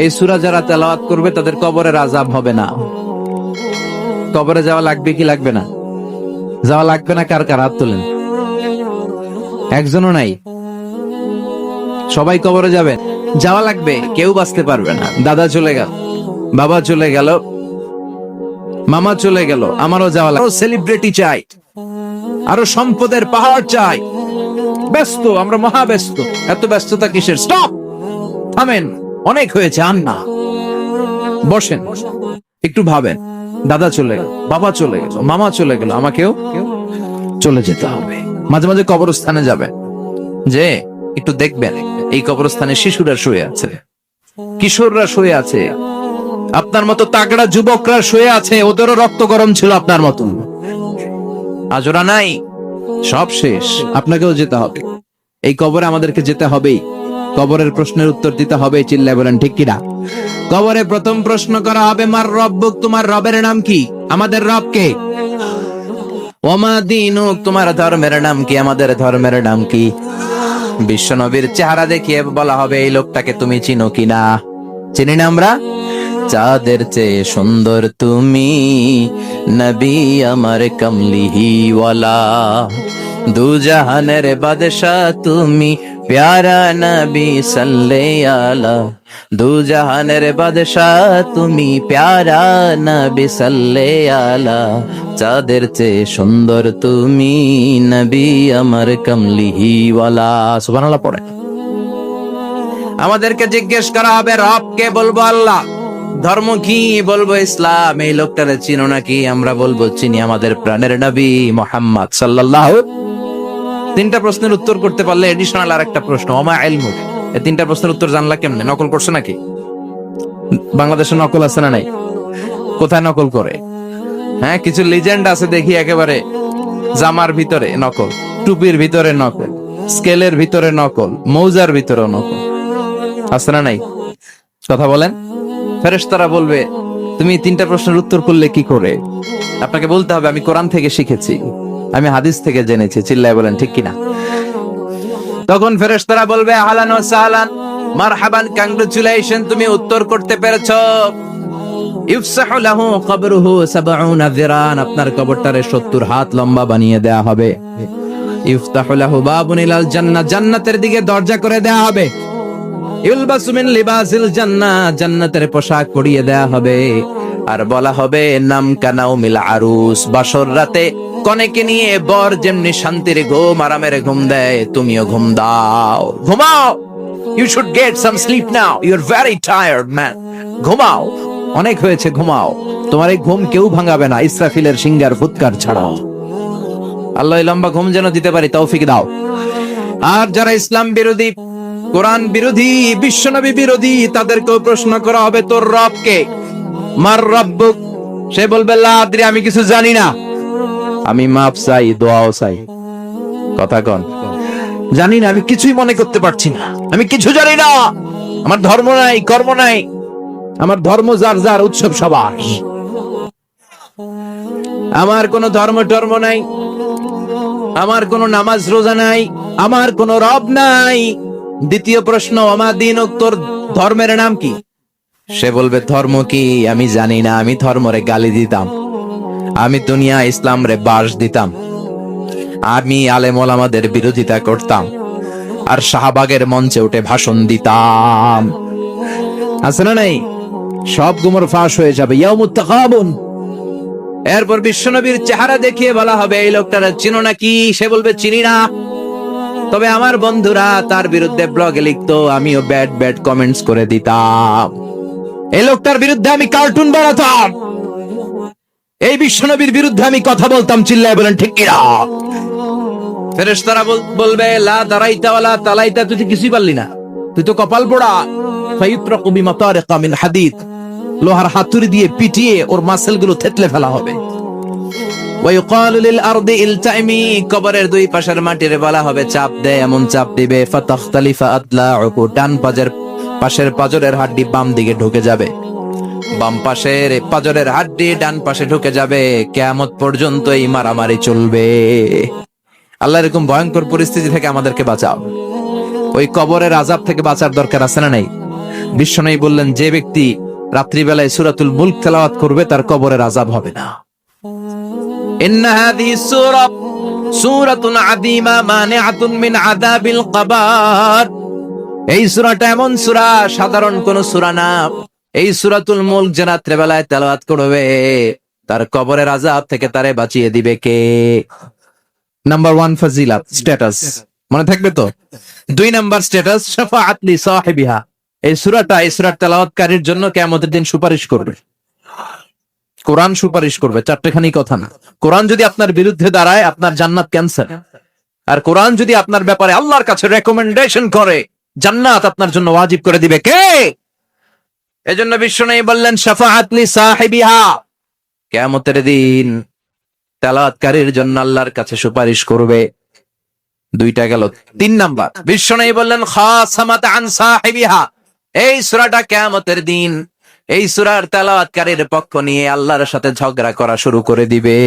এই সূরা যারা তেলাওয়াত করবে তাদের কবরের আযাব হবে না। কবরে যাওয়া লাগবে কি লাগবে না? যাওয়া লাগবে না, কার কার হাত তোলেন? একজনও নাই। সবাই কবরে যাবে, যাওয়া লাগবে, কেউ বাঁচতে পারবে না। দাদা চলে গেল, বাবা চলে গেল, মামা চলে গেল, আমারও যাওয়া লাগবে। সেলিব্রিটি চাই, আরো সম্পদের পাহাড় চাই। ব্যস্ত, আমরা মহা ব্যস্ত। এত ব্যস্ততা কিসের? স্টপ, থামেন, অনেক হয়েছে, আন না, বসেন, একটু ভাবেন। দাদা চলে গেল, বাবা চলে গেল, মামা চলে গেল, আমাকেও চলে যেতে হবে। মাঝে মাঝে কবরস্থানে যাবেন, যে একটু দেখবেন এই কবরস্থানে শিশুরা শুয়ে আছে, কিশোররা শুয়ে আছে, আপনার মতো তাগড়া যুবকরা শুয়ে আছে, ওদেরও রক্ত গরম ছিল আপনার মতো। আজ ওরা নাই, সব শেষ। আপনাকেও যেতে হবে, এই কবরে আমাদেরকে যেতে হবেই। কবরের প্রশ্নের উত্তর দিতে হবে, চিল্লায় বলেন ঠিক কিনা? কবরে প্রথম প্রশ্ন করা হবে, মার রব্বুক, তোমার রবের নাম কি? আমাদের রব কে? ওমা দীনুক, তোমার ধর্মের নাম কি? আমাদের ধর্মের নাম কি? বিশ্বনবীর চেহারা দেখিয়ে বলা হবে, এই লোকটাকে তুমি চিনো কিনা? চিনি না আমরা? চাঁদের চেয়ে সুন্দর তুমি, নবী আমার কমলিহি ওয়ালা, দু জাহানের বাদশাহ তুমি, প্যারা নবী সাল্লাল্লাহু আলা, দু জাহানের বাদশাহ তুমি, প্যারা নবী সাল্লাল্লাহু আলা, চাঁদের চেয়ে সুন্দর তুমি, নবী আমার কমলিহি ওয়ালা। সুবহানাল্লাহ পড়ে। আমাদেরকে জিজ্ঞেস করা হবে, রব কে? বলবো আল্লাহ। ধর্ম কি? বলবো ইসলাম। এই লোকটারে চিনো নাকি? আমরা বলবো চিনি, আমাদের প্রাণের নবী মুহাম্মদ সাল্লাল্লাহু। তিনটা প্রশ্নের উত্তর করতে পারলে এডিশনাল আর একটা প্রশ্ন, ওমা ইলমুক। এই তিনটা প্রশ্নের উত্তর জানলা কেমনে? নকল করছে নাকি? বাংলাদেশে নকল আছে না নাই? কোথায় নকল করে? হ্যাঁ, কিছু লিজেন্ড আছে দেখি, একেবারে জামার ভিতরে নকল, টুপির ভিতরে নকল, স্কেলের ভিতরে নকল, মৌজার ভিতরে নকল, আছে না নাই? কথা বলেন। ফেরেশতারা বলবে, তুমি তিনটা প্রশ্নের উত্তর করলে কি করে? আপনাকে বলতে হবে, আমি কোরআন থেকে শিখেছি, আমি হাদিস থেকে জেনেছি। চিল্লায় বলেন ঠিক কিনা? তখন ফেরেশতারা বলবে, আহলান ওয়া সাহলান, মারহাবান, কংগ্রাচুলেশন, তুমি উত্তর করতে পেরেছো। ইফসাহু লাহু কবরুহু ৭০ যিরান, আপনার কবরটারে ৭০ হাত লম্বা বানিয়ে দেয়া হবে। ইফতাহু লাহু বাবুন ইলাল জান্নাহ, জান্নাতের দিকে দরজা করে দেয়া হবে। ইলবাসু মিন লিবাসিল জান্নাহ, জান্নাতের পোশাক পরিয়ে দেয়া হবে। আর বলা হবে, নাম কানাউমিল আরুস, বাসর রাতে কনেকে নিয়ে বর যেমনি শান্তির ঘুম, আরামের ঘুম দেয়, তুমিও ঘুম দাও, ঘুমাও। You should get some sleep now, you are very tired man, ঘুমাও, অনেক হয়েছে, ঘুমাও। তোমার এই ঘুম কেউ ভাঙাবে না, ইসরাফিলের সিঙ্গার ফুৎকার ছাড়াও। আল্লাহ লম্বা ঘুম যেন দিতে পারি, তৌফিক দাও। আর যারা ইসলাম বিরোধী, কোরআন বিরোধী, বিশ্বনবী বিরোধী, তাদেরকেও প্রশ্ন করা হবে, তোর রব কে? মার রব্বুক, সে বলবে, লা আদরি, আমি কিছু জানি না, আমি মাফ চাই, দোয়াও চাই। কথা কন, জানি না, আমি কিছুই মনে করতে পারছি না, আমি কিছু জানি না, আমার ধর্ম নাই, কর্ম নাই, আমার ধর্ম যার যার, উৎসব সবার, আমার কোনো ধর্ম টর্ম নাই, আমার কোনো নামাজ রোজা নাই, আমার কোনো রব নাই। দ্বিতীয় প্রশ্ন, ওমা দীনুক, তোর ধর্মের নাম কি? সে বলবে, ধর্ম কি? আমি জানি না, আমি ধর্মরে গালি দিতাম, আমি দুনিয়া ইসলাম রে বাস দিতাম, আমি আলেম ওলামাদের বিরোধিতা করতাম, আর শাহবাগের মঞ্চে উঠে ভাষণ দিতাম। আছে না নাই? সব গুমর ফাঁস হয়ে যাবে, ইয়াউমুত তাকাবুন। এরপর বিশ্বনবীর চেহারা দেখিয়ে বলা হবে, এই লোকটারা চিনো নাকি? সে বলবে, চিনি না, তবে আমার বন্ধুরা তার বিরুদ্ধে ব্লগে লিখতো, আমিও ব্যাড ব্যাড কমেন্টস করে দিতাম, এই লোকটার বিরুদ্ধে আমি কার্টুন বানাতাম, এই বিশ্বনবীর বিরুদ্ধে আমি কথা বলতাম। চিল্লায় বলেন ঠিক কিনা? ফেরেশতারা বলবে, লা দারাইতা ওয়ালা তালাইতা, তুই কিছুই পারলি না, তুই তো কপাল পোড়া। ফায়ুতরাকু বিমাতারিকা মিন হাদিদ, লোহার হাতুড়ি দিয়ে পিটিয়ে ওর মাসেলগুলো থেতলে ফেলা হবে। ওয়ায়ুকালু লিল আরদি ইলতাইমি, কবরের দুই পাশের মাটির বলা হবে, চাপ দে, এমন চাপ দিবে, ফাতাখতালিফা আদলাউকু, ডান পাশের পাজরের হাড্ডি বাম দিকে ঢুকে যাবে, বাম পাশের পাজরের হাড্ডি ডান পাশে ঢুকে যাবে, কিয়ামত পর্যন্ত এই মারামারি চলবে। আল্লাহ, এরকম ভয়ঙ্কর পরিস্থিতি থেকে আমাদেরকে বাঁচাও। ওই কবরের আযাব থেকে বাঁচার দরকার আছে না নাই? বিশ্বনবী বললেন, যে ব্যক্তি রাত্রিবেলায় সূরাতুল মুলক তেলাওয়াত করবে তার কবরের আযাব হবে না। ইন্না হাযিহি সূরা সূরাতুন আযীমা মানিআতুন মিন আযাবিল কবর। এই সূরাটা এমন সূরা, সাধারণ কোন সূরা না। এই সূরাতুল মুলক যে রাত্রিবেলায় তেলাওয়াত করবে তার কবরের আযাব থেকে তারে বাঁচিয়ে দিবে কে? নাম্বার 1 ফজিলাত, স্ট্যাটাস, মনে থাকবে তো? 2 নাম্বার স্ট্যাটাস, শাফাআত লি সাহিবিহা। এই সূরাটা, এই সূরার তেলাওয়াতকারীর জন্য কিয়ামতের দিন সুপারিশ করবে। কোরআন সুপারিশ করবে, চারটেখানি কথা না। কোরআন যদি আপনার বিরুদ্ধে দাঁড়ায়, আপনার জান্নাত ক্যান্সেল। আর কোরআন যদি আপনার ব্যাপারে আল্লাহর কাছে রেকমেন্ডেশন করে, জান্নাত আপনার জন্য ওয়াজিব করে দিবে কে? এজন্য বিশ্বনবী বললেন, শাফাআত লি সাহিবিহা, কিয়ামতের দিন তেলাওয়াতকারীর জন্য আল্লাহর কাছে সুপারিশ করবে। 2টা গেল। 3 নাম্বার, বিশ্বনবী বললেন, খাসামাত আন সাহিবিহা। এই সূরাটা কিয়ামতের দিন এই সূরার তেলাওয়াতকারীর পক্ষ নিয়ে আল্লাহর সাথে ঝগড়া করা শুরু করে দিবে।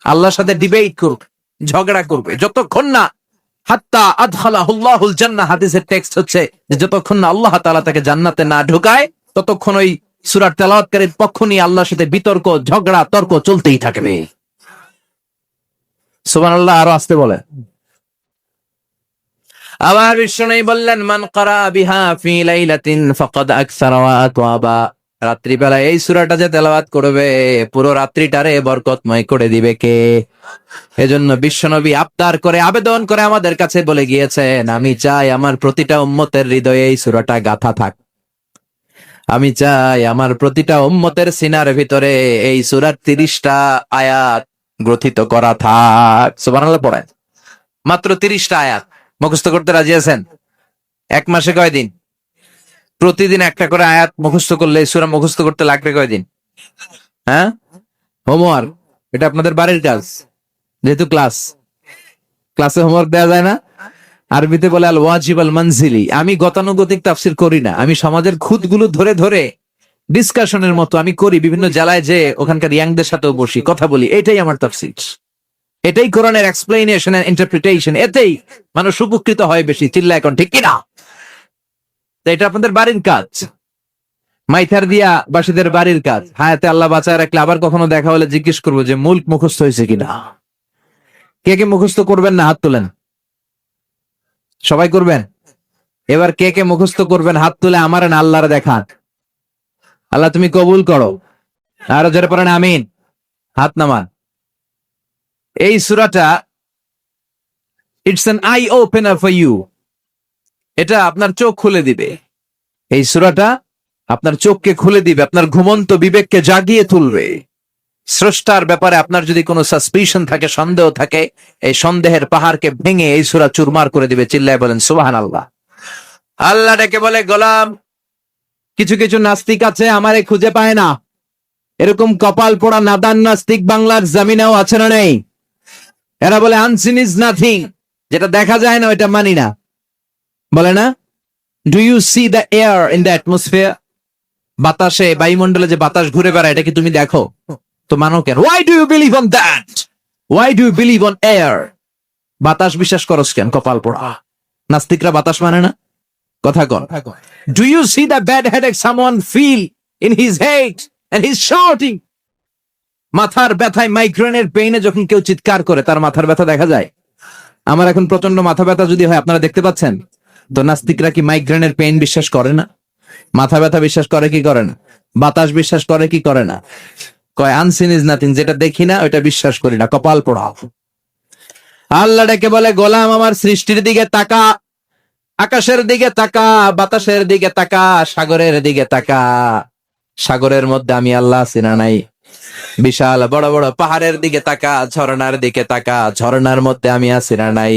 আল্লাহর সাথে ডিবেট করবে, ঝগড়া করবে, যতক্ষণ না হাত্তা আদখালাহুল্লাহুল জান্নাহ। হাদিসের টেক্সট হচ্ছে যে যতক্ষণ না আল্লাহ তাআলা তাকে জান্নাতে না ঢোকায়, ততক্ষণ ওই সূরার তেলাওয়াতকারীর পক্ষ নিয়ে আল্লাহর সাথে বিতর্ক, ঝগড়া, তর্ক চলতেই থাকবে। সুবহানাল্লাহ, আরো আসতে বলে। আবার বিশ্বনবী বললেন, মান ক্বারা বিহা ফি লাইলাতিন ফাকাদ আকসারা ওয়া আতওয়াবা। রাত্রিবেলা এই সূরাটা যে তেলাওয়াত করবে পুরো রাত্রিটারে বরকতময় করে দিবে কে? এজন্য বিশ্বনবী আবদার করে, আবেদন করে আমাদের কাছে বলে গিয়েছেন, আমি চাই আমার প্রতিটা উম্মতের হৃদয়ে এই সূরাটা গাঁথা থাক। আমি চাই আমার প্রতিটা উম্মতের সিনার ভিতরে এই সূরার 30টা আয়াত গ্রথিত করা থাক। সুবহানাল্লাহ পড়েন। মাত্র 30টা আয়াত মুখস্থ করতে রাজি আছেন? 1 মাসে কয়দিন? প্রতিদিন একটা করে আয়াত মুখস্থ করলে সূরা মুখস্থ করতে লাগবে কয়দিন? হ্যাঁ, হোমওয়ার্ক, এটা আপনাদের বাড়ির কাজ। যেহেতু ক্লাসে হোমওয়ার্ক দেওয়া যায় না, আরবিতে বলে আল ওয়াজিব আল মানজিলি। আমি গতানুগতিক তাফসীর করি না, আমি সমাজের খুঁতগুলো ধরে ধরে ডিসকাশনের মতো আমি করি। বিভিন্ন জেলায় যে ওখানকার ইয়াংদের সাথেও বসি, কথা বলি। এটাই আমার তাফসীর, এটাই কোরআনের এক্সপ্লেনেশন এন্ড ইন্টারপ্রিটেশন। এতেই মানুষ উপকৃত হয় বেশি। চিল্লা এখন ঠিক কিনা? তো এটা আপনাদের বাড়ির কাজ, মাইথার দিয়া বাসীদের বাড়ির কাজ। হায়াতে আল্লাহ বাঁচায় রাখলে আবার কখনো দেখা হলে জিজ্ঞেস করবো যে মুলক মুখস্থ হয়েছে কিনা। কে কে মুখস্থ করবেন না হাত তোলেন। সবাই করবেন। এবার কে কে মুখস্থ করবেন হাত তুলে আমার না আল্লাহর দেখান। আল্লাহ তুমি কবুল করো। আরো জোরে পড়েন আমিন। হাত নামান। এই সূরাটা it's an eye opener for you. এটা আপনার চোখ খুলে দিবে। এই সূরাটা আপনার চোখকে খুলে দিবে, আপনার ঘুমন্ত বিবেককে জাগিয়ে তুলবে। স্রষ্টার ব্যাপারে আপনার যদি কোনো সাসপিশন থাকে, সন্দেহ থাকে, এই সন্দেহের পাহাড়কে ভেঙে এই সূরা চুরমার করে দিবে। চিল্লায় বলেন সুবহানাল্লাহ। আল্লাহ ডেকে বলে, গোলাম, কিছু কিছু নাস্তিক আছে আমারে খুঁজে পায় না। এরকম কপাল পোড়া নাদান নাস্তিক বাংলার জমিনেও আছে না নেই? এরা বলে আনসিন ইজ নাথিং, যেটা দেখা যায় না ওইটা মানি না, বলে না? Do you see the air in the atmosphere? বাতাসে, বায়ুমণ্ডলে যে বাতাস ঘুরে বেড়ায়, এটা কি তুমি দেখো? তো মানো কেন? Why do you believe on that? Why do you believe on air? বাতাস বিশ্বাস করস কেন? কপাল পোড়া নাস্তিকরা বাতাস মানে না। কথা কর। Do you see the bad headache someone feel in his head and he is shouting? মাথার ব্যথায়, মাইগ্রেনের পেইনে যখন কেউ চিৎকার করে তার মাথার ব্যথা দেখা যায়। আমার এখন প্রচন্ড মাথা ব্যথা যদি হয়, আপনারা দেখতে পাচ্ছেন তো। নাস্তিকরা কি মাইগ্রেনের পেইন বিশ্বাস করে না? মাথা ব্যথা বিশ্বাস করে কি করে না? বাতাস বিশ্বাস করে কি করে না? কয় আনসিন ইজ নাথিং, যেটা দেখি না ওইটা বিশ্বাস করি না। কপাল পোড়া। আল্লাহ ডেকে বলে, গোলাম আমার সৃষ্টির দিকে তাকা, আকাশের দিকে তাকা, বাতাসের দিকে তাকা, সাগরের দিকে তাকা। সাগরের মধ্যে আমি আল্লাহ আছি না নাই? বিশাল বড় বড় পাহাড়ের দিকে তাকা, ঝর্ণার দিকে তাকা, ঝর্ণার মধ্যে আমি আছি না নাই?